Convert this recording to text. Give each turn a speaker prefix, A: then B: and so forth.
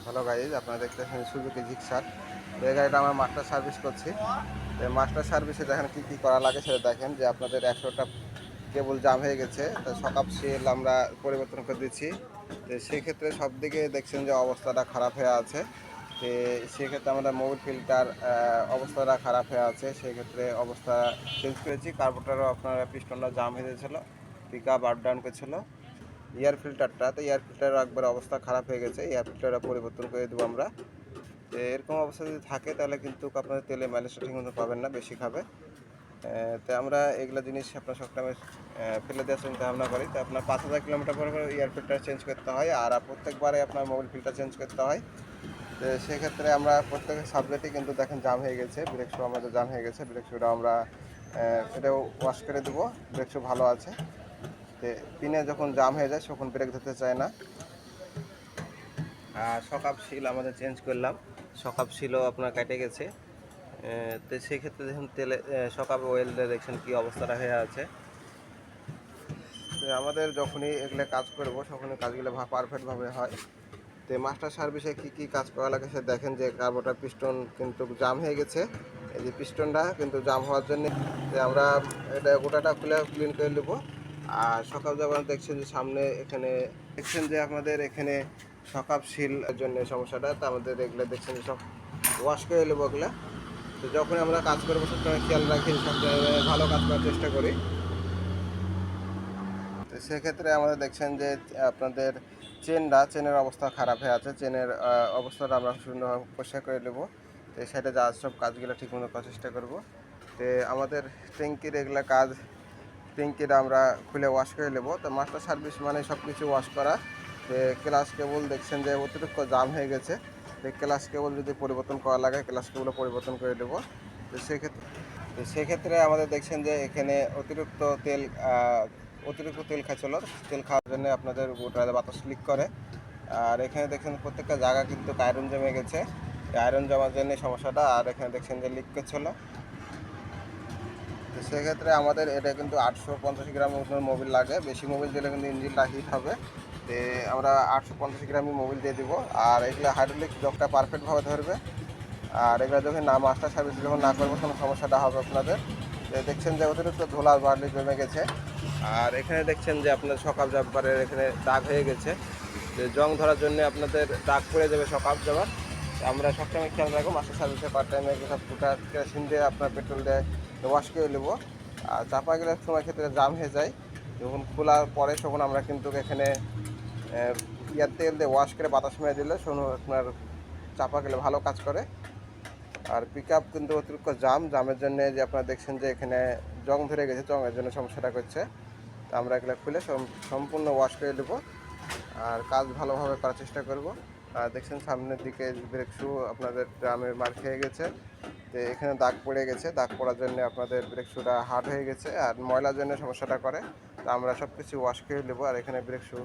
A: Hello guys, আপনারা দেখতেছেন Suzuki Gixxer. এই গাড়িটা আমরা মাস্টার সার্ভিস করছি। মাস্টার সার্ভিসে দেখেন কী কী করা লাগে সেটা দেখেন যে আপনাদের 100টা কেবল জাম হয়ে গেছে, তো সকাপ সেল আমরা পরিবর্তন করে দিচ্ছি। তো সেক্ষেত্রে সব দিকে দেখছেন যে অবস্থাটা খারাপ হয়ে আছে। তো সেক্ষেত্রে আমাদের মোবিল ফিল্টার অবস্থাটা খারাপ হয়ে আছে, সেক্ষেত্রে অবস্থা চেঞ্জ করেছি। কার্বোরেটরও আপনার পিস্টনটা জাম হয়ে গেছিল, পিক আপ আপ ডাউন করছিল। এয়ার ফিল্টারের একবার অবস্থা খারাপ হয়ে গেছে, এয়ার ফিল্টারটা পরিবর্তন করে দেবো আমরা। তো এরকম অবস্থা যদি থাকে তাহলে কিন্তু আপনাদের তেলে মাইলেজটা ঠিক মতো পাবেন না, বেশি খাবে। তো আমরা এগুলো জিনিস আপনার সবসময় ফেলে দেওয়ার চিন্তা ভাবনা করি। তো আপনার 5,000 কিলোমিটার পর এয়ার ফিল্টার চেঞ্জ করতে হয়, আর প্রত্যেকবারে আপনার মোবিল ফিল্টার চেঞ্জ করতে হয়। তো সেক্ষেত্রে আমরা প্রত্যেক সাবজেক্টে কিন্তু দেখেন জাম হয়ে গেছে, ব্রেক শু আমাদের জাম হয়ে গেছে। ব্রেক শুটা আমরা এটাও ওয়াশ করে দেবো, ব্রেক শু ভালো আছে। তো পিনে যখন জাম হয়ে যায় তখন ব্রেক ধরতে চায় না। আর সকাপ শিল আমাদের চেঞ্জ করলাম, সকাপ শিলও আপনার কেটে গেছে। তো সেক্ষেত্রে দেখুন তেলে সকাপ ওয়েলটা দেখছেন কী অবস্থাটা হয়ে আছে। তো আমাদের যখনই এগুলো কাজ করবো তখনই কাজগুলো পারফেক্টভাবে হয়। তো মাস্টার সার্ভিসে কী কী কাজ করা লাগে সে দেখেন যে কার্বোরেটর পিস্টন কিন্তু জাম হয়ে গেছে। এই যে পিস্টনটা কিন্তু জাম হওয়ার জন্য আমরা এটা গোটাটা খুলে ক্লিন করে নেবো। আর সকাল যখন দেখছেন যে সামনে এখানে দেখছেন যে আমাদের এখানে সকাপ শিল জন্য সমস্যাটা, তো আমাদের এগুলো দেখছেন যে সব ওয়াশ করে নেবো ওগুলো। তো যখন আমরা কাজ করবো সবসময় খেয়াল রাখি, সব জায়গায় ভালো কাজ করার চেষ্টা করি। তো সেক্ষেত্রে আমাদের দেখছেন যে আপনাদের চেনের অবস্থা খারাপ হয়ে আছে, চেনের অবস্থাটা আমরা সুন্দরভাবে পরিষ্কার করে নেবো। তো সেটা যা সব কাজগুলো ঠিকমতো করার চেষ্টা করবো। তো আমাদের ট্যাঙ্কির এগুলো কাজ, ট্যাঙ্কিটা আমরা খুলে ওয়াশ করে নেবো। তো মাস্টার সার্ভিস মানে সব কিছু ওয়াশ করা। তো ক্লাস কেবল দেখছেন যে অতিরিক্ত জাম হয়ে গেছে, তো ক্লাস কেবল যদি পরিবর্তন করা লাগে ক্লাস কেবলও পরিবর্তন করে দেবো। তো সেক্ষেত্রে আমাদের দেখছেন যে এখানে অতিরিক্ত তেল খাচ্ছিল। তেল খাওয়ার জন্য আপনাদের গোটা বাতাস লিক করে। আর এখানে দেখছেন প্রত্যেকটা জায়গা কিন্তু আয়রন জমে গেছে, আয়রন জমার জন্য সমস্যাটা। আর এখানে দেখছেন যে লিক করছিলো। তো সেক্ষেত্রে আমাদের এটা কিন্তু 850 গ্রাম ওজনের মোবিল লাগে, বেশি মোবিল দিলে কিন্তু ইঞ্জিনটা হিট হবে। তো আমরা 850 গ্রামই মোবিল দিয়ে দিব। আর এগুলো হাইড্রোলিক জকটা পারফেক্টভাবে ধরবে। আর এগুলো যখন না মাস্টার সার্ভিস যখন না করবো তখন সমস্যাটা হবে আপনাদের। দেখছেন যে অতিরিক্ত ধুলা বালি জমে গেছে। আর এখানে দেখছেন যে আপনার সকাপ জাম্পারের এখানে দাগ হয়ে গেছে, যে জং ধরার জন্য আপনাদের দাগ পড়ে যাবে সকাপ যাবার। আমরা সবসময় খেয়াল রাখবো মাস্টার সার্ভিসে পার টাইমে সব ফুটা কেরোসিন দিয়ে আপনার পেট্রোল দিয়ে ওয়াশ করে নেবো। আর চাপা গেলে সময় ক্ষেত্রে জাম হয়ে যায়, যখন খোলার পরে তখন আমরা কিন্তু এখানে ইয়ার তেল দিয়ে ওয়াশ করে বাতাস মেরে দিলে শোনো আপনার চাপা গেলে ভালো কাজ করে। আর পিক আপ কিন্তু অতিরিক্ত জামের জন্য যে আপনারা দেখছেন যে এখানে জং ধরে গেছে, জংয়ের জন্য সমস্যাটা করছে। তো আমরা এগুলো খুলে সম্পূর্ণ ওয়াশ করে দেবো আর কাজ ভালোভাবে করার চেষ্টা করব। আর দেখছেন সামনের দিকে ব্রেক শু আপনাদের ড্রামের মার খেয়ে গেছে, তো এখানে দাগ পড়ে গেছে, দাগ পড়ার জন্য আপনাদের ব্রেক শুটা হার্ড হয়ে গেছে আর ময়লার জন্য সমস্যাটা করে। তো আমরা সব কিছু ওয়াশ করে নেবো। আর এখানে ব্রেক শু